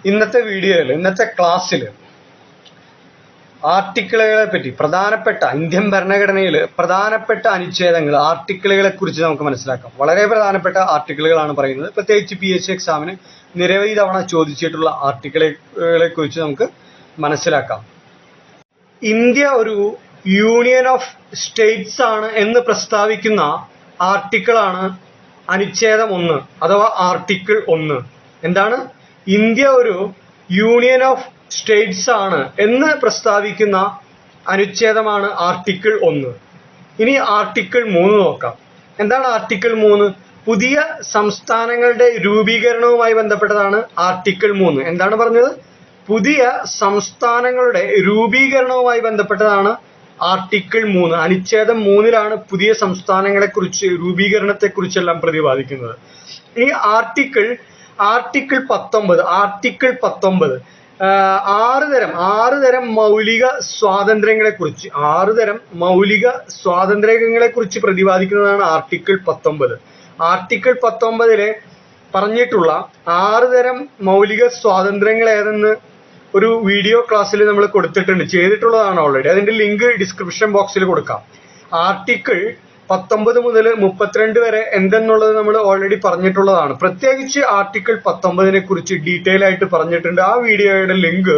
ഇന്നത്തെ വീഡിയോയിൽ ഇന്നത്തെ ക്ലാസ്സിൽ ആർട്ടിക്കിളുകളെ പറ്റി പ്രധാനപ്പെട്ട ഇന്ത്യൻ ഭരണഘടനയിൽ പ്രധാനപ്പെട്ട അനുച്ഛേദങ്ങൾ ആർട്ടിക്കിളുകളെ കുറിച്ച് നമുക്ക് മനസ്സിലാക്കാം. വളരെ പ്രധാനപ്പെട്ട ആർട്ടിക്കിളുകളാണ് പറയുന്നത്. പ്രത്യേകിച്ച് PSC എക്സാമിന് നിരവധി തവണ ചോദിച്ചിട്ടുള്ള ആർട്ടിക്കിളുകളെ കുറിച്ച് നമുക്ക് മനസ്സിലാക്കാം. ഇന്ത്യ ഒരു യൂണിയൻ ഓഫ് സ്റ്റേറ്റ്സ് ആണ് എന്ന് പ്രസ്താവിക്കുന്ന ആർട്ടിക്കിളാണ് അനുച്ഛേദം 1 അഥവാ ആർട്ടിക്കിൾ 1. എന്താണ്? ഇന്ത്യ ഒരു യൂണിയൻ ഓഫ് സ്റ്റേറ്റ്സ് ആണ് എന്ന് പ്രസ്താവിക്കുന്ന അനുച്ഛേദമാണ് ആർട്ടിക്കിൾ 1. ഇനി ആർട്ടിക്കിൾ 3 നോക്കാം. എന്താണ് ആർട്ടിക്കിൾ 3? പുതിയ സംസ്ഥാനങ്ങളുടെ രൂപീകരണവുമായി ബന്ധപ്പെട്ടതാണ് ആർട്ടിക്കിൾ 3. എന്താണ് പറഞ്ഞത്? പുതിയ സംസ്ഥാനങ്ങളുടെ രൂപീകരണവുമായി ബന്ധപ്പെട്ടതാണ് ആർട്ടിക്കിൾ 3. അനുച്ഛേദം 3-ലാണ് പുതിയ സംസ്ഥാനങ്ങളെ കുറിച്ച് രൂപീകരണത്തെക്കുറിച്ചെല്ലാം പ്രതിപാദിക്കുന്നത്. ഇനി ആർട്ടിക്കിൾ 19 ആറ് തരം മൗലിക സ്വാതന്ത്ര്യങ്ങളെ കുറിച്ച് പ്രതിപാദിക്കുന്നതാണ് ആർട്ടിക്കിൾ 19. ആർട്ടിക്കിൾ 19-ലെ പറഞ്ഞിട്ടുള്ള 6 തരം മൗലിക സ്വാതന്ത്ര്യങ്ങൾ ഏതെന്ന് ഒരു വീഡിയോ ക്ലാസ്സിൽ നമ്മൾ ചെയ്തിട്ടുള്ളതാണ് ഓൾറെഡി. അതിന്റെ ലിങ്ക് ഡിസ്ക്രിപ്ഷൻ ബോക്സിൽ കൊടുക്കാം. ആർട്ടിക്കിൾ 19 മുതൽ 32 വരെ എന്തെന്നുള്ളത് നമ്മൾ ഓൾറെഡി പറഞ്ഞിട്ടുള്ളതാണ്. പ്രത്യേകിച്ച് ആർട്ടിക്കിൾ 19-നെ കുറിച്ച് ഡീറ്റെയിൽ ആയിട്ട് പറഞ്ഞിട്ടുണ്ട്. ആ വീഡിയോയുടെ ലിങ്ക്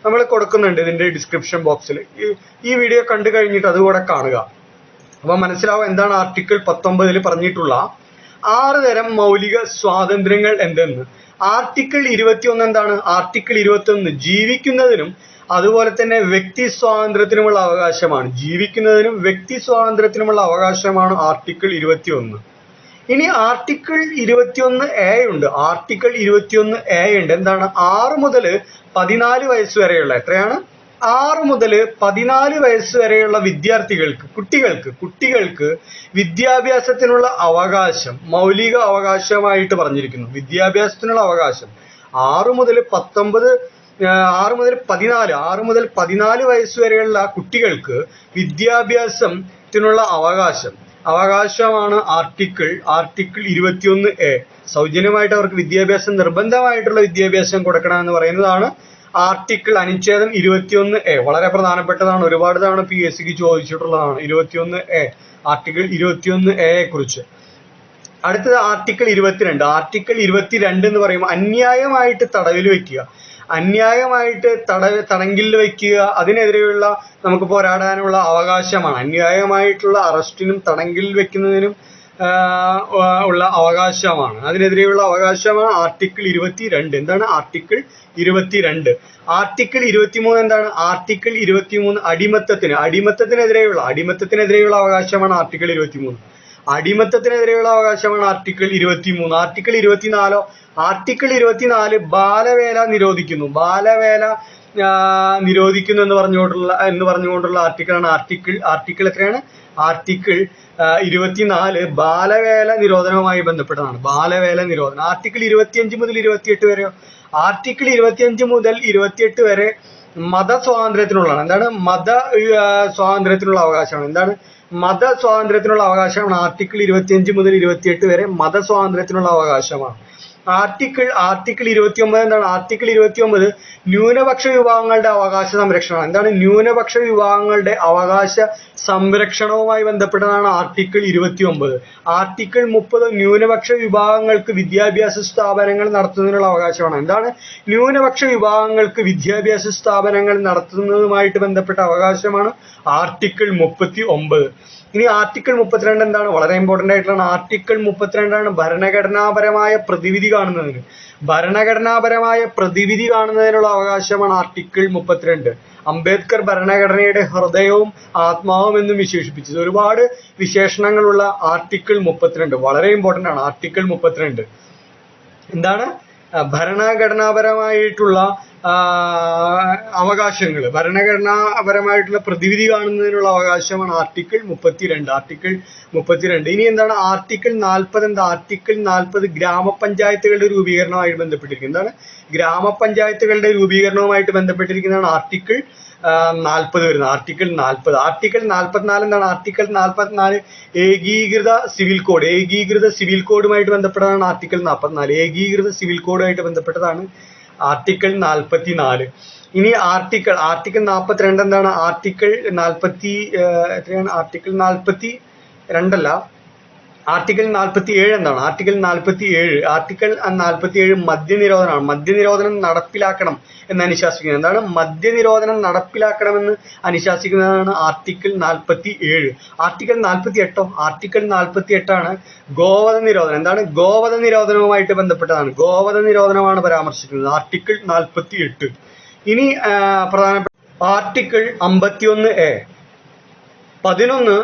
നമ്മൾ കൊടുക്കുന്നുണ്ട് ഇതിന്റെ ഡിസ്ക്രിപ്ഷൻ ബോക്സിൽ. ഈ വീഡിയോ കണ്ടു കഴിഞ്ഞിട്ട് അതുകൂടെ കാണുക. അപ്പൊ മനസ്സിലാവും എന്താണ് ആർട്ടിക്കിൾ 19-ൽ പറഞ്ഞിട്ടുള്ള 6 തരം മൗലിക സ്വാതന്ത്ര്യങ്ങൾ എന്തെന്ന്. ആർട്ടിക്കിൾ 21 എന്താണ്? ആർട്ടിക്കിൾ 21 ജീവിക്കുന്നതിനും അതുപോലെ തന്നെ വ്യക്തി സ്വാതന്ത്ര്യത്തിനുമുള്ള അവകാശമാണ്. ജീവിക്കുന്നതിനും വ്യക്തി സ്വാതന്ത്ര്യത്തിനുമുള്ള അവകാശമാണ് ആർട്ടിക്കിൾ 21. ഇനി ആർട്ടിക്കിൾ 21A ഉണ്ട്. ആർട്ടിക്കിൾ 21A ഉണ്ട്. എന്താണ്? 6 മുതൽ 14 വയസ്സ് വരെയുള്ള എത്രയാണ്? 6 മുതൽ 14 വയസ്സ് വരെയുള്ള കുട്ടികൾക്ക് വിദ്യാഭ്യാസത്തിനുള്ള അവകാശം മൗലിക അവകാശമായിട്ട് പറഞ്ഞിരിക്കുന്നു. വിദ്യാഭ്യാസത്തിനുള്ള അവകാശം 6 മുതൽ 14 വയസ്സ് വരെയുള്ള കുട്ടികൾക്ക് വിദ്യാഭ്യാസത്തിനുള്ള അവകാശമാണ് ആർട്ടിക്കിൾ 21A. സൗജന്യമായിട്ട് അവർക്ക് നിർബന്ധമായിട്ടുള്ള വിദ്യാഭ്യാസം കൊടുക്കണമെന്ന് പറയുന്നതാണ് ആർട്ടിക്കിൾ അനുച്ഛേദം 21A. വളരെ പ്രധാനപ്പെട്ടതാണ്. ഒരുപാട് തവണ PSCക്ക് ചോദിച്ചിട്ടുള്ളതാണ് 21A. ആർട്ടിക്കിൾ 21A കുറിച്ച്. അടുത്തത് ആർട്ടിക്കിൾ 22. ആർട്ടിക്കിൾ 22 എന്ന് പറയുമ്പോൾ അന്യായമായിട്ട് തടങ്കിൽ വെക്കുക അതിനെതിരെയുള്ള നമുക്ക് പോരാടാനുള്ള അവകാശമാണ്. അന്യായമായിട്ടുള്ള അറസ്റ്റിനും തടങ്കിൽ വെക്കുന്നതിനും ഉള്ള അവകാശമാണ്. അതിനെതിരെയുള്ള അവകാശമാണ് ആർട്ടിക്കിൾ 22. എന്താണ് ആർട്ടിക്കിൾ 22? ആർട്ടിക്കിൾ 23 എന്താണ്? ആർട്ടിക്കിൾ 23 അടിമത്തത്തിനെതിരെയുള്ള അവകാശമാണ് ആർട്ടിക്കിൾ 23. അടിമത്തത്തിനെതിരെയുള്ള അവകാശമാണ് ആർട്ടിക്കിൾ 23. ആർട്ടിക്കിൾ 24 ആർട്ടിക്കിൾ 24 ബാലവേല നിരോധിക്കുന്നു എന്ന് പറഞ്ഞുകൊണ്ടുള്ള ആർട്ടിക്കിളാണ് ആർട്ടിക്കിൾ എത്രയാണ്? ആർട്ടിക്കിൾ 24 ബാലവേല നിരോധനവുമായി ബന്ധപ്പെട്ടതാണ്. ബാലവേല നിരോധനം. ആർട്ടിക്കിൾ 25 മുതൽ 28 വരെയോ? ആർട്ടിക്കിൾ 25 മുതൽ 28 വരെ മതസ്വാതന്ത്ര്യത്തിനുള്ളതാണ്. എന്താണ്? മതസ്വാതന്ത്ര്യത്തിനുള്ള അവകാശമാണ്. എന്താണ്? മതസ്വാതന്ത്ര്യത്തിനുള്ള അവകാശമാണ്. ആർട്ടിക്കിൾ 25 മുതൽ 28 വരെ മതസ്വാതന്ത്ര്യത്തിനുള്ള അവകാശമാണ്. ആർട്ടിക്കിൾ 29 എന്താണ്? ആർട്ടിക്കിൾ 29 ന്യൂനപക്ഷ വിഭാഗങ്ങളുടെ അവകാശ സംരക്ഷണമാണ്. എന്താണ്? ന്യൂനപക്ഷ വിഭാഗങ്ങളുടെ അവകാശ സംരക്ഷണവുമായി ബന്ധപ്പെട്ടതാണ് ആർട്ടിക്കിൾ 29. ആർട്ടിക്കിൾ 30 ന്യൂനപക്ഷ വിഭാഗങ്ങൾക്ക് വിദ്യാഭ്യാസ സ്ഥാപനങ്ങൾ നടത്തുന്നതിനുള്ള അവകാശമാണ്. എന്താണ്? ന്യൂനപക്ഷ വിഭാഗങ്ങൾക്ക് വിദ്യാഭ്യാസ സ്ഥാപനങ്ങൾ നടത്തുന്നതുമായിട്ട് ബന്ധപ്പെട്ട അവകാശമാണ് ആർട്ടിക്കിൾ 39. ഇനി ആർട്ടിക്കിൾ 32 എന്താണ്? വളരെ ഇമ്പോർട്ടന്റ് ആയിട്ടുള്ള ആർട്ടിക്കിൾ 32 ഭരണഘടനാപരമായ പ്രതിവിധി കാണുന്നതിനുള്ള അവകാശമാണ് ആർട്ടിക്കിൾ 32. അംബേദ്കർ ഭരണഘടനയുടെ ഹൃദയവും ആത്മാവും എന്നും വിശേഷിപ്പിച്ചത്. ഒരുപാട് വിശേഷണങ്ങളുള്ള ആർട്ടിക്കിൾ 32 വളരെ ഇമ്പോർട്ടന്റ് ആണ്. ആർട്ടിക്കിൾ 32 എന്താണ്? ഭരണഘടനാപരമായിട്ടുള്ള ഭരണഘടനാപരമായിട്ടുള്ള പ്രതിവിധി കാണുന്നതിനുള്ള അവകാശമാണ് ആർട്ടിക്കിൾ 32. ഇനി എന്താണ്? ആർട്ടിക്കിൾ 40 എന്താ? ആർട്ടിക്കിൾ 40 ഗ്രാമപഞ്ചായത്തുകളുടെ രൂപീകരണവുമായിട്ട് ബന്ധപ്പെട്ടിരിക്കുന്നത്. എന്താണ്? ഗ്രാമപഞ്ചായത്തുകളുടെ രൂപീകരണവുമായിട്ട് ബന്ധപ്പെട്ടിരിക്കുന്നതാണ് ആർട്ടിക്കിൾ 40 വരുന്നത്. ആർട്ടിക്കിൾ 44 എന്താണ്? ആർട്ടിക്കിൾ 44 ഏകീകൃത സിവിൽ കോഡുമായിട്ട് ബന്ധപ്പെട്ടതാണ് ആർട്ടിക്കിൾ 44. ഏകീകൃത സിവിൽ കോഡുമായിട്ട് ബന്ധപ്പെട്ടതാണ് ആർട്ടിക്കിൾ 44. ഇനി ആർട്ടിക്കിൾ 42 എന്താണ്? ആർട്ടിക്കിൾ 42 അല്ല, ആർട്ടിക്കിൾ 47 എന്താണ്? ആർട്ടിക്കിൾ 47 മദ്യനിരോധനമാണ്. മദ്യനിരോധനം നടപ്പിലാക്കണം എന്ന് അനുശാസിക്കുന്നത്. എന്താണ്? മദ്യനിരോധനം നടപ്പിലാക്കണമെന്ന് അനുശാസിക്കുന്നതാണ് ആർട്ടിക്കിൾ 47. ആർട്ടിക്കിൾ 48 ആർട്ടിക്കിൾ 48 ഗോവധ നിരോധനം. എന്താണ്? ഗോവധ നിരോധനവുമായിട്ട് ബന്ധപ്പെട്ടതാണ്. ഗോവധ നിരോധനമാണ് പരാമർശിക്കുന്നത് ആർട്ടിക്കിൾ 48. ഇനി പ്രധാനപ്പെട്ട ആർട്ടിക്കിൾ 51A 11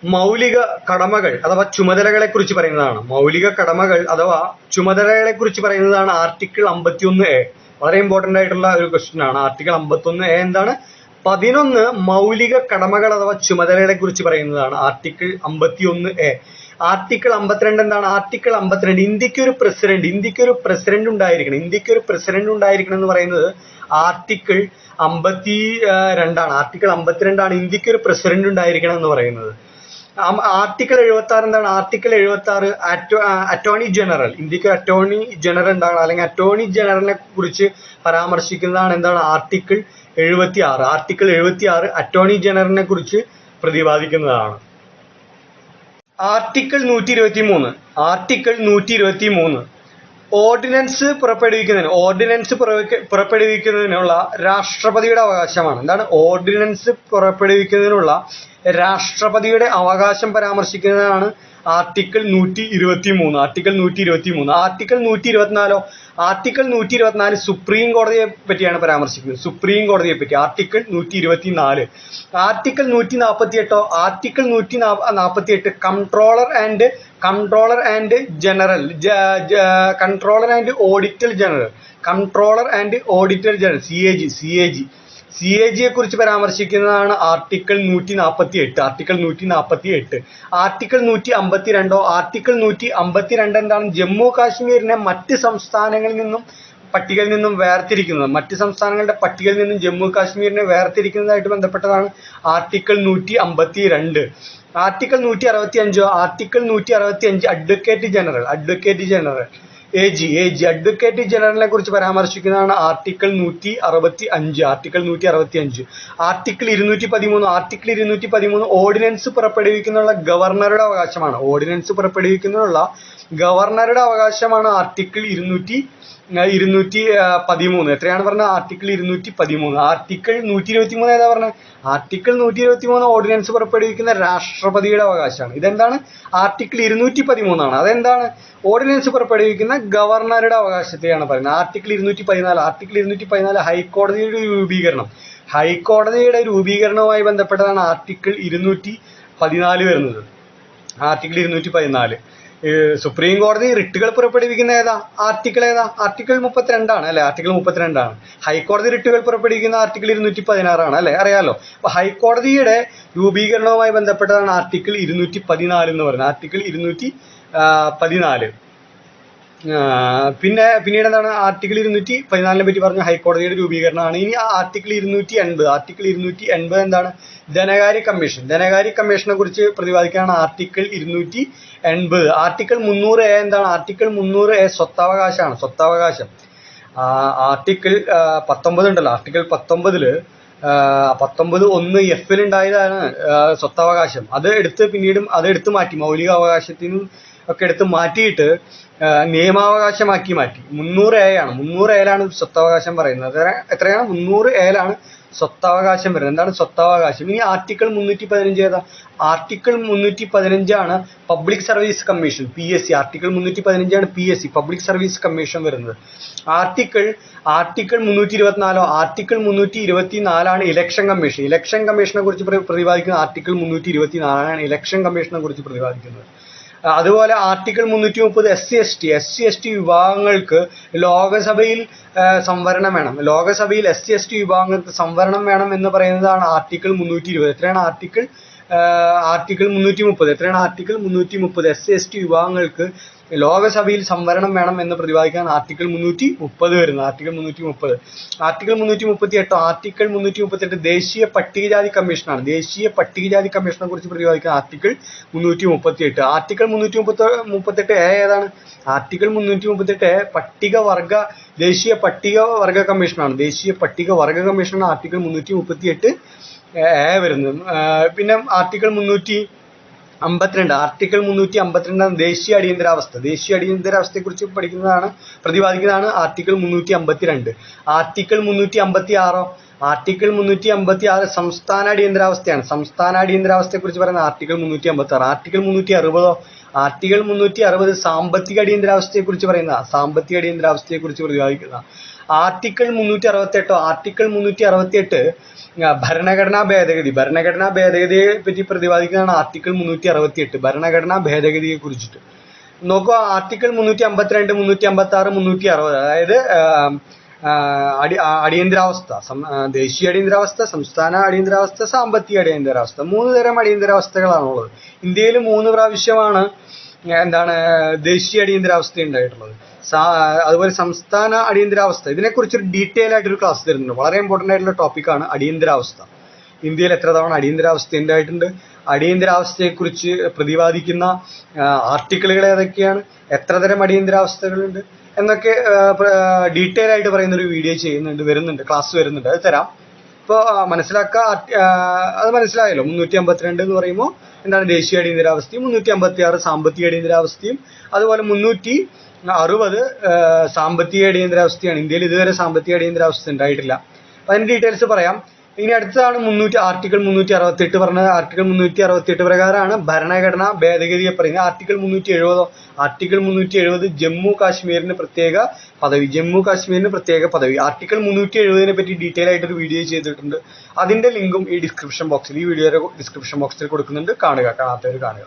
മൗലിക കടമകൾ അഥവാ ചുമതലകളെ കുറിച്ച് പറയുന്നതാണ്. മൗലിക കടമകൾ അഥവാ ചുമതലകളെ കുറിച്ച് പറയുന്നതാണ് ആർട്ടിക്കിൾ 51A. വളരെ ഇമ്പോർട്ടന്റ് ആയിട്ടുള്ള ഒരു ക്വസ്റ്റ്യൻ ആണ്. ആർട്ടിക്കിൾ 51A എന്താണ്? 11 മൗലിക കടമകൾ അഥവാ ചുമതലകളെ കുറിച്ച് പറയുന്നതാണ് ആർട്ടിക്കിൾ 51A. ആർട്ടിക്കിൾ 52 എന്താണ്? ആർട്ടിക്കിൾ 52 ഇന്ത്യക്ക് ഒരു പ്രസിഡന്റ് ഉണ്ടായിരിക്കണം. എന്ന് പറയുന്നത് ആർട്ടിക്കിൾ 52 ആർട്ടിക്കിൾ 52 ഇന്ത്യക്ക് ഒരു പ്രസിഡന്റ് ഉണ്ടായിരിക്കണം എന്ന് പറയുന്നത്. ആർട്ടിക്കിൾ 76 എന്താണ്? Article 76 attorney general. ഇന്ത്യക്ക് അറ്റോർണി ജനറൽ ഉണ്ടാകണം, അല്ലെങ്കിൽ അറ്റോർണി ജനറലിനെ കുറിച്ച് പരാമർശിക്കുന്നതാണ് എന്താണ്? ആർട്ടിക്കിൾ 76. ആർട്ടിക്കിൾ 76 അറ്റോർണി ജനറലിനെ കുറിച്ച് പ്രതിപാദിക്കുന്നതാണ്. ആർട്ടിക്കിൾ 123. ആർട്ടിക്കിൾ 123 ഓർഡിനൻസ് പുറപ്പെടുവിക്കുന്നതിനുള്ള രാഷ്ട്രപതിയുടെ അവകാശമാണ്. എന്താണ്? ഓർഡിനൻസ് പുറപ്പെടുവിക്കുന്നതിനുള്ള രാഷ്ട്രപതിയുടെ അവകാശം പരാമർശിക്കുന്നതാണ് ആർട്ടിക്കിൾ 123. ആർട്ടിക്കിൾ 124. ആർട്ടിക്കിൾ 124 സുപ്രീം കോടതിയെ പറ്റിയാണ് പരാമർശിക്കുന്നത്. സുപ്രീം കോടതിയെ പറ്റി article 124. Article 148 article 148 controller and auditor general CAG യെ കുറിച്ച് പരാമർശിക്കുന്നതാണ് ആർട്ടിക്കിൾ 148. ആർട്ടിക്കിൾ 152 ആർട്ടിക്കിൾ 152 എന്താണ്? ജമ്മു കാശ്മീരിനെ മറ്റ് പട്ടികയിൽ നിന്നും വേർതിരിക്കുന്നത്. മറ്റ് സംസ്ഥാനങ്ങളുടെ പട്ടികയിൽ നിന്നും ജമ്മു കാശ്മീരിനെ വേർതിരിക്കുന്നതായിട്ട് ബന്ധപ്പെട്ടതാണ് article 152. Article 165 article 165 advocate general AG advocate ജനറലിനെ കുറിച്ച് പരാമർശിക്കുന്നതാണ് ആർട്ടിക്കിൾ 165. ആർട്ടിക്കിൾ 213 ഓർഡിനൻസ് പുറപ്പെടുവിക്കുന്നതിനുള്ള ഗവർണറുടെ അവകാശമാണ് ആർട്ടിക്കിൾ 213. എത്രയാണ് പറഞ്ഞത്? ആർട്ടിക്കിൾ 213. ആർട്ടിക്കിൾ 123 ഏതാ പറഞ്ഞത്? ആർട്ടിക്കിൾ 123 ഓർഡിനൻസ് പുറപ്പെടുവിക്കുന്ന രാഷ്ട്രപതിയുടെ അവകാശമാണ്. ഇതെന്താണ്? ആർട്ടിക്കിൾ 213 അതെന്താണ്? ഓർഡിനൻസ് പുറപ്പെടുവിക്കുന്ന ഗവർണറുടെ അവകാശത്തെയാണ് പറയുന്നത്. ആർട്ടിക്കിൾ 214 ഹൈക്കോടതിയുടെ രൂപീകരണവുമായി ബന്ധപ്പെട്ടതാണ് ആർട്ടിക്കിൾ 214 വരുന്നത്. ആർട്ടിക്കിൾ 214 സുപ്രീം കോടതി റിട്ടുകൾ പുറപ്പെടുവിക്കുന്ന ആർട്ടിക്കിൾ 32 അല്ലെ? ആർട്ടിക്കിൾ 32. ഹൈക്കോടതി റിട്ടുകൾ പുറപ്പെടുവിക്കുന്ന ആർട്ടിക്കിൾ 216 അല്ലെ? അറിയാലോ. അപ്പൊ ഹൈക്കോടതിയുടെ രൂപീകരണവുമായി ബന്ധപ്പെട്ടതാണ് ആർട്ടിക്കിൾ 214 എന്ന് പറയുന്നത്. ആർട്ടിക്കിൾ 214. പിന്നീട് എന്താണ്? ആർട്ടിക്കിൾ 214 പറ്റി പറഞ്ഞു. ഹൈക്കോടതിയുടെ രൂപീകരണമാണ്. ഇനി ആർട്ടിക്കിൾ 280 എന്താണ്? ധനകാര്യ കമ്മീഷനെ കുറിച്ച് പ്രതിപാദിക്കാനാണ് ആർട്ടിക്കിൾ 280. ആർട്ടിക്കിൾ 300A എന്താണ്? ആർട്ടിക്കിൾ 300A സ്വത്തവകാശം. ആർട്ടിക്കിൾ 19 ഉണ്ടല്ലോ. ആർട്ടിക്കിൾ 19(1)F ഉണ്ടായതാണ് സ്വത്തവകാശം. അതെടുത്ത് മാറ്റി, മൗലിക അവകാശത്തിനും ഒക്കെ എടുത്ത് മാറ്റിയിട്ട് നിയമാവകാശമാക്കി മാറ്റി. 300A സ്വത്തവകാശം പറയുന്നത്. എത്രയാണ്? 300A സ്വത്തവകാശം വരുന്നത്. എന്താണ് സ്വത്തവകാശം? ഇനി ആർട്ടിക്കിൾ 315 ഏതാ? Article 315 public service commission, PSC. Article 315 PSC, public service commission വരുന്നത്. ആർട്ടിക്കിൾ 324 ആർട്ടിക്കിൾ 324 ഇലക്ഷൻ കമ്മീഷനെ കുറിച്ച് പ്രതിപാദിക്കുന്നത്. ആർട്ടിക്കിൾ 324 ഇലക്ഷൻ കമ്മീഷനെ കുറിച്ച് പ്രതിപാദിക്കുന്നത്. അതുപോലെ ആർട്ടിക്കിൾ 330 SC/ST വിഭാഗങ്ങൾക്ക് ലോകസഭയിൽ സംവരണം വേണം. SC/ST വിഭാഗങ്ങൾക്ക് സംവരണം വേണം എന്ന് പറയുന്നതാണ് ആർട്ടിക്കിൾ 320. എത്രയാണ്? ആർട്ടിക്കിൾ 330. എത്രയാണ്? ആർട്ടിക്കിൾ 330 SC/ST വിഭാഗങ്ങൾക്ക് ലോകസഭയിൽ സംവരണം വേണം എന്ന് പ്രതിപാദിക്കാൻ ആർട്ടിക്കിൾ 330 വരുന്നത്. ആർട്ടിക്കിൾ 330. ആർട്ടിക്കിൾ 338 ആർട്ടിക്കിൾ 338 ദേശീയ പട്ടികജാതി കമ്മീഷനാണ്. ദേശീയ പട്ടികജാതി കമ്മീഷനെ കുറിച്ച് പ്രതിപാദിക്കാൻ ആർട്ടിക്കിൾ 338. ആർട്ടിക്കിൾ 338 ഏതാണ്? ആർട്ടിക്കിൾ 338 ദേശീയ പട്ടികവർഗ കമ്മീഷനാണ്. ദേശീയ പട്ടികവർഗ കമ്മീഷനാണ് ആർട്ടിക്കിൾ 338 വരുന്നത്. പിന്നെ ആർട്ടിക്കിൾ 352. ആർട്ടിക്കിൾ 352 ദേശീയ അടിയന്തരാവസ്ഥ. ദേശീയ അടിയന്തരാവസ്ഥയെ കുറിച്ച് പ്രതിപാദിക്കുന്നതാണ് ആർട്ടിക്കിൾ 352. ആർട്ടിക്കിൾ 356 ആർട്ടിക്കിൾ 356 സംസ്ഥാന അടിയന്തരാവസ്ഥയാണ്. സംസ്ഥാന അടിയന്തരാവസ്ഥയെ കുറിച്ച് പറയുന്ന ആർട്ടിക്കിൾ 356. ആർട്ടിക്കിൾ 360 ആർട്ടിക്കിൾ 360 സാമ്പത്തിക അടിയന്തരാവസ്ഥയെ കുറിച്ച് പറയുന്ന സാമ്പത്തിക അടിയന്തരാവസ്ഥയെ കുറിച്ച് പ്രതിപാദിക്കുന്ന. ആർട്ടിക്കിൾ 368 ആർട്ടിക്കിൾ 368 ഭരണഘടനാ ഭേദഗതി. ഭരണഘടനാ ഭേദഗതിയെ പറ്റി പ്രതിപാദിക്കുന്നതാണ് ആർട്ടിക്കിൾ 368. ഭരണഘടനാ ഭേദഗതിയെ കുറിച്ചിട്ട് നോക്കുക. ആർട്ടിക്കിൾ 352, 356, 360 അതായത് അടിയന്തരാവസ്ഥ, ദേശീയ അടിയന്തരാവസ്ഥ, സംസ്ഥാന അടിയന്തരാവസ്ഥ, സാമ്പത്തിക അടിയന്തരാവസ്ഥ. 3 തരം അടിയന്തരാവസ്ഥകളാണുള്ളത്. ഇന്ത്യയിൽ 3 പ്രാവശ്യമാണ് ദേശീയ അടിയന്തരാവസ്ഥ ഉണ്ടായിട്ടുള്ളത്. അതുപോലെ സംസ്ഥാന അടിയന്തരാവസ്ഥ. ഇതിനെക്കുറിച്ചൊരു ഡീറ്റെയിൽ ആയിട്ടൊരു ക്ലാസ് തരുന്നുണ്ട്. വളരെ ഇമ്പോർട്ടൻ്റ് ആയിട്ടുള്ള ടോപ്പിക്കാണ് അടിയന്തരാവസ്ഥ. ഇന്ത്യയിൽ എത്ര തവണ അടിയന്തരാവസ്ഥ ഉണ്ടായിട്ടുണ്ട്, അടിയന്തരാവസ്ഥയെക്കുറിച്ച് പ്രതിപാദിക്കുന്ന ആർട്ടിക്കിളുകൾ ഏതൊക്കെയാണ്, എത്ര തരം അടിയന്തരാവസ്ഥകളുണ്ട് എന്നൊക്കെ ഡീറ്റെയിൽ ആയിട്ട് പറയുന്നൊരു വീഡിയോ വരുന്നുണ്ട്, ക്ലാസ് വരുന്നുണ്ട്. അത് തരാം. ഇപ്പോൾ മനസ്സിലാക്കുക. അത് മനസ്സിലായല്ലോ. 352 എന്ന് പറയുമ്പോൾ ദേശീയ അടിയന്തരാവസ്ഥയും 356 സാമ്പത്തിക അടിയന്തരാവസ്ഥയും അതുപോലെ 360 സാമ്പത്തിക അടിയന്തരാവസ്ഥയാണ്. ഇന്ത്യയിൽ ഇതുവരെ സാമ്പത്തിക അടിയന്തരാവസ്ഥ ഉണ്ടായിട്ടില്ല. അപ്പം അതിൻ്റെ ഡീറ്റെയിൽസ് പറയാം. ഇനി അടുത്തതാണ് ആർട്ടിക്കിൾ 368 പറഞ്ഞത്. ആർട്ടിക്കിൾ 368 പ്രകാരമാണ് ഭരണഘടനാ ഭേദഗതിയെ പറയുന്നത്. ആർട്ടിക്കിൾ 370 ആർട്ടിക്കിൾ 370 ജമ്മു കാശ്മീരിന് പ്രത്യേക പദവി. ജമ്മു കാശ്മീരിന് പ്രത്യേക പദവി. ആർട്ടിക്കിൾ 370 പറ്റി ഡീറ്റെയിൽ ആയിട്ടൊരു വീഡിയോ ചെയ്തിട്ടുണ്ട്. അതിന്റെ ലിങ്കും ഈ വീഡിയോയുടെ ഡിസ്ക്രിപ്ഷൻ ബോക്സിൽ കൊടുക്കുന്നുണ്ട്. കാണുക, കാണാത്തവർ കാണുക.